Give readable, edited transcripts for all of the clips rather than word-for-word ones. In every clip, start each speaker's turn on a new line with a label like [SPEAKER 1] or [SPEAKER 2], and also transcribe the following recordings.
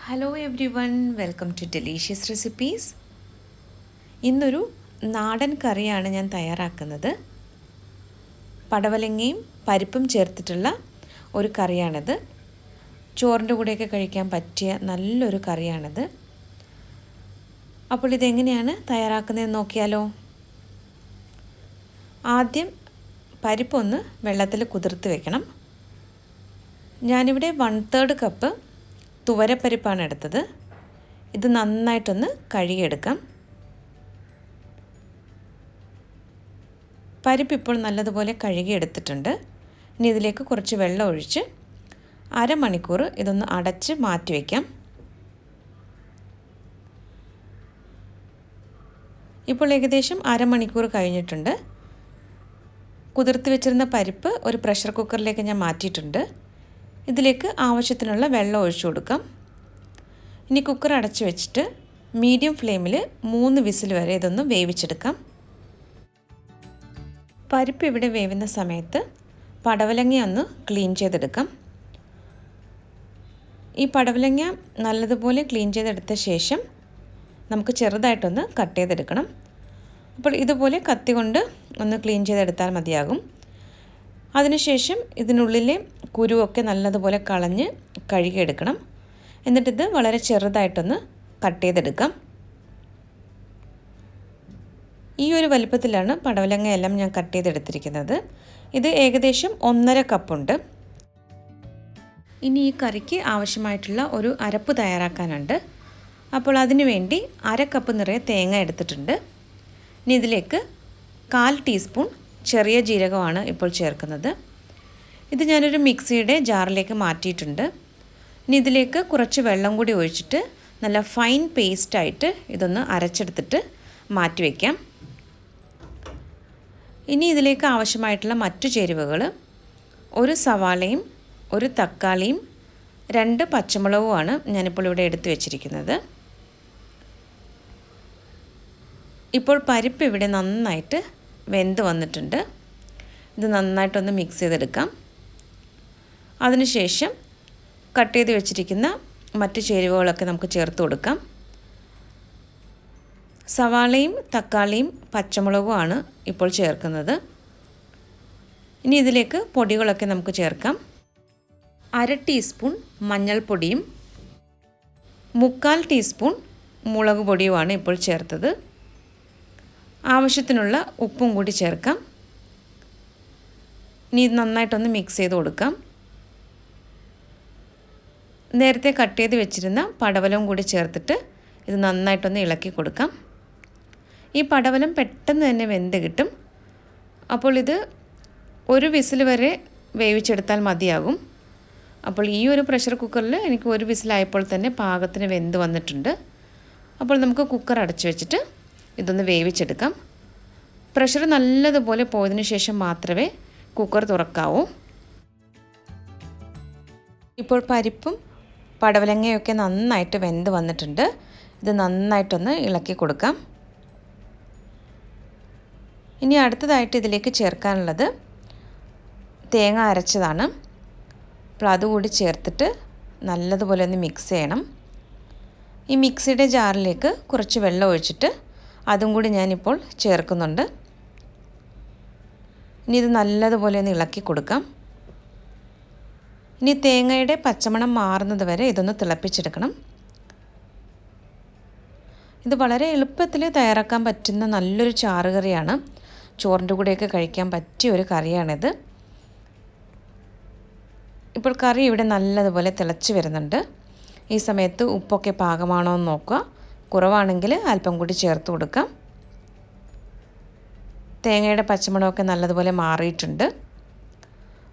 [SPEAKER 1] Hello everyone, welcome to delicious recipes. ഇന്നൊരു നാടൻ കറിയാണ് ഞാൻ തയ്യാറാക്കുന്നത്. പടവലങ്ങയും പരിപ്പും ചേർത്തിട്ടുള്ള ഒരു കറിയാണിത്. ചോറിൻ്റെ കൂടെയൊക്കെ കഴിക്കാൻ പറ്റിയ നല്ലൊരു കറിയാണിത്. അപ്പോൾ ഇതെങ്ങനെയാണ് തയ്യാറാക്കുന്നതെന്ന് നോക്കിയാലോ. ആദ്യം പരിപ്പൊന്ന് വെള്ളത്തിൽ കുതിർത്ത് വെക്കണം. ഞാനിവിടെ 1/3 കപ്പ് തുവരപ്പരിപ്പാണ് എടുത്തത്. ഇത് നന്നായിട്ടൊന്ന് കഴുകിയെടുക്കാം. പരിപ്പ് ഇപ്പോൾ നല്ലതുപോലെ കഴുകിയെടുത്തിട്ടുണ്ട്. ഇനി ഇതിലേക്ക് കുറച്ച് വെള്ളം ഒഴിച്ച് അരമണിക്കൂർ ഇതൊന്ന് അടച്ച് മാറ്റി വയ്ക്കാം. ഇപ്പോൾ ഏകദേശം അരമണിക്കൂർ കഴിഞ്ഞിട്ടുണ്ട്. കുതിർത്ത് വെച്ചിരുന്ന പരിപ്പ് ഒരു പ്രഷർ കുക്കറിലേക്ക് ഞാൻ മാറ്റിയിട്ടുണ്ട്. ഇതിലേക്ക് ആവശ്യത്തിനുള്ള വെള്ളം ഒഴിച്ചു കൊടുക്കാം. ഇനി കുക്കർ അടച്ചു വെച്ചിട്ട് മീഡിയം ഫ്ലെയിമിൽ 3 വിസിൽ വരെ ഇതൊന്ന് വേവിച്ചെടുക്കാം. പരിപ്പ് ഇവിടെ വേവുന്ന സമയത്ത് പടവലങ്ങ ഒന്ന് ക്ലീൻ ചെയ്തെടുക്കാം. ഈ പടവലങ്ങ നല്ലതുപോലെ ക്ലീൻ ചെയ്തെടുത്ത ശേഷം നമുക്ക് ചെറുതായിട്ടൊന്ന് കട്ട് ചെയ്തെടുക്കണം. അപ്പോൾ ഇതുപോലെ കത്തി കൊണ്ട് ഒന്ന് ക്ലീൻ ചെയ്തെടുത്താൽ മതിയാകും. അതിനുശേഷം ഇതിനുള്ളിലെ കുരുവൊക്കെ നല്ലതുപോലെ കളഞ്ഞ് കഴുകിയെടുക്കണം. എന്നിട്ടിത് വളരെ ചെറുതായിട്ടൊന്ന് കട്ട് ചെയ്തെടുക്കാം. ഈ ഒരു വലുപ്പത്തിലാണ് പടവലങ്ങ എല്ലാം ഞാൻ കട്ട് ചെയ്തെടുത്തിരിക്കുന്നത്. ഇത് ഏകദേശം 1.5 കപ്പുണ്ട്. ഇനി ഈ കറിക്ക് ആവശ്യമായിട്ടുള്ള ഒരു അരപ്പ് തയ്യാറാക്കാനുണ്ട്. അപ്പോൾ അതിനു വേണ്ടി 1/2 കപ്പ് നിറയെ തേങ്ങ എടുത്തിട്ടുണ്ട്. ഇനി ഇതിലേക്ക് 1/4 ടീസ്പൂൺ ചെറിയ ജീരകമാണ് ഇപ്പോൾ ചേർക്കുന്നത്. ഇത് ഞാനൊരു മിക്സിയുടെ ജാറിലേക്ക് മാറ്റിയിട്ടുണ്ട്. ഇനി ഇതിലേക്ക് കുറച്ച് വെള്ളം കൂടി ഒഴിച്ചിട്ട് നല്ല ഫൈൻ പേസ്റ്റായിട്ട് ഇതൊന്ന് അരച്ചെടുത്തിട്ട് മാറ്റി വയ്ക്കാം. ഇനി ഇതിലേക്ക് ആവശ്യമായിട്ടുള്ള മറ്റു ചേരുവകൾ: ഒരു സവാളയും ഒരു തക്കാളിയും 2 പച്ചമുളകുമാണ് ഞാനിപ്പോൾ ഇവിടെ എടുത്തു വെച്ചിരിക്കുന്നത്. ഇപ്പോൾ പരിപ്പ് ഇവിടെ നന്നായിട്ട് വെന്ത് വന്നിട്ടുണ്ട്. ഇത് നന്നായിട്ടൊന്ന് മിക്സ് ചെയ്തെടുക്കാം. അതിനുശേഷം കട്ട് ചെയ്ത് വെച്ചിരിക്കുന്ന മറ്റ് ചേരുവകളൊക്കെ നമുക്ക് ചേർത്ത് കൊടുക്കാം. സവാളയും തക്കാളിയും പച്ചമുളകുമാണ് ഇപ്പോൾ ചേർക്കുന്നത്. ഇനി ഇതിലേക്ക് പൊടികളൊക്കെ നമുക്ക് ചേർക്കാം. 1/2 ടീസ്പൂൺ മഞ്ഞൾപ്പൊടിയും 1/4 ടീസ്പൂൺ മുളക് പൊടിയുമാണ് ഇപ്പോൾ ചേർത്തത്. ആവശ്യത്തിനുള്ള ഉപ്പും കൂടി ചേർക്കാം. ഇനി ഇത് നന്നായിട്ടൊന്ന് മിക്സ് ചെയ്ത് കൊടുക്കാം. നേരത്തെ കട്ട് ചെയ്ത് വെച്ചിരുന്ന പടവലവും കൂടി ചേർത്തിട്ട് ഇത് നന്നായിട്ടൊന്ന് ഇളക്കി കൊടുക്കാം. ഈ പടവലം പെട്ടെന്ന് തന്നെ വെന്ത് കിട്ടും. അപ്പോൾ ഇത് ഒരു വിസിൽ വരെ വേവിച്ചെടുത്താൽ മതിയാകും. അപ്പോൾ ഈ ഒരു പ്രഷർ കുക്കറിൽ എനിക്ക് ഒരു വിസിലായപ്പോൾ തന്നെ പാകത്തിന് വെന്ത് വന്നിട്ടുണ്ട്. അപ്പോൾ നമുക്ക് കുക്കർ അടച്ചു വെച്ചിട്ട് ഇതൊന്ന് വേവിച്ചെടുക്കാം. പ്രഷർ നല്ലതുപോലെ പോയതിന് ശേഷം മാത്രമേ കുക്കർ തുറക്കാവൂ. ഇപ്പോൾ പരിപ്പും പടവലങ്ങയൊക്കെ നന്നായിട്ട് വെന്ത് വന്നിട്ടുണ്ട്. ഇത് നന്നായിട്ടൊന്ന് ഇളക്കി കൊടുക്കാം. ഇനി അടുത്തതായിട്ട് ഇതിലേക്ക് ചേർക്കാനുള്ളത് തേങ്ങ അരച്ചതാണ്. അപ്പോൾ അതുകൂടി ചേർത്തിട്ട് നല്ലതുപോലെ ഒന്ന് മിക്സ് ചെയ്യണം. ഈ മിക്സിയുടെ ജാറിലേക്ക് കുറച്ച് വെള്ളം ഒഴിച്ചിട്ട് അതും കൂടി ഞാനിപ്പോൾ ചേർക്കുന്നുണ്ട്. ഇനി ഇത് നല്ലതുപോലെ ഒന്ന് ഇളക്കി കൊടുക്കാം. ഇനി തേങ്ങയുടെ പച്ചമണം മാറുന്നത് വരെ ഇതൊന്ന് തിളപ്പിച്ചെടുക്കണം. ഇത് വളരെ എളുപ്പത്തിൽ തയ്യാറാക്കാൻ പറ്റുന്ന നല്ലൊരു ചാറുകറിയാണ്. ചോറിൻ്റെ കൂടെയൊക്കെ കഴിക്കാൻ പറ്റിയ ഒരു കറിയാണിത്. ഇപ്പോൾ കറി ഇവിടെ നല്ലതുപോലെ തിളച്ച് വരുന്നുണ്ട്. ഈ സമയത്ത് ഉപ്പൊക്കെ പാകമാണോ എന്ന് നോക്കുക. കുറവാണെങ്കിൽ അല്പം കൂടി ചേർത്ത് കൊടുക്കാം. തേങ്ങയുടെ പച്ചമണമൊക്കെ നല്ലതുപോലെ മാറിയിട്ടുണ്ട്.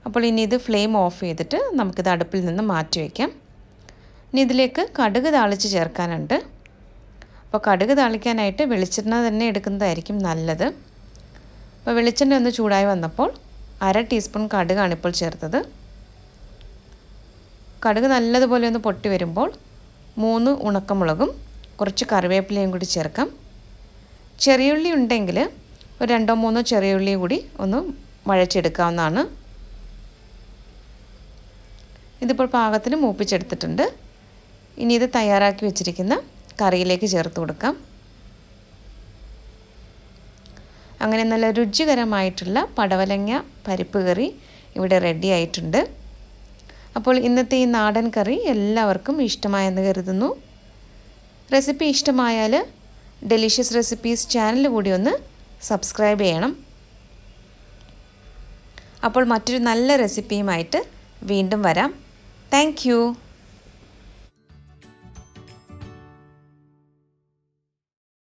[SPEAKER 1] അപ്പോൾ ഇനി ഇത് ഫ്ലെയിം ഓഫ് ചെയ്തിട്ട് നമുക്കിത് അടുപ്പിൽ നിന്ന് മാറ്റി വയ്ക്കാം. ഇനി ഇതിലേക്ക് കടുക് താളിച്ച് ചേർക്കാനുണ്ട്. അപ്പോൾ കടുക് താളിക്കാനായിട്ട് വെളിച്ചെണ്ണ തന്നെ എടുക്കുന്നതായിരിക്കും നല്ലത്. അപ്പോൾ വെളിച്ചെണ്ണ ഒന്ന് ചൂടായി വന്നപ്പോൾ 1/2 ടീസ്പൂൺ കടുകാണ് ഇപ്പോൾ ചേർത്തത്. കടുക് നല്ലതുപോലെ ഒന്ന് പൊട്ടി വരുമ്പോൾ 3 ഉണക്കമുളകും കുറച്ച് കറിവേപ്പിലയും കൂടി ചേർക്കാം. ചെറിയുള്ളി ഉണ്ടെങ്കിൽ ഒരു 2-3 ചെറിയുള്ളി കൂടി ഒന്ന് വഴച്ചെടുക്കാവുന്നതാണ്. ഇതിപ്പോൾ പാകത്തിന് മൂപ്പിച്ചെടുത്തിട്ടുണ്ട്. ഇനി ഇത് തയ്യാറാക്കി വെച്ചിരിക്കുന്ന കറിയിലേക്ക് ചേർത്ത് കൊടുക്കാം. അങ്ങനെ നല്ല രുചികരമായിട്ടുള്ള പടവലങ്ങ പരിപ്പ് കറി ഇവിടെ റെഡി ആയിട്ടുണ്ട്. അപ്പോൾ ഇന്നത്തെ ഈ നാടൻ കറി എല്ലാവർക്കും ഇഷ്ടമായെന്ന് കരുതുന്നു. റെസിപ്പി ഇഷ്ടമായാൽ ഡെലിഷ്യസ് റെസിപ്പീസ് ചാനൽ കൂടി ഒന്ന് സബ്സ്ക്രൈബ് ചെയ്യണം. അപ്പോൾ മറ്റൊരു നല്ല റെസിപ്പിയുമായിട്ട് വീണ്ടും വരാം. Thank you.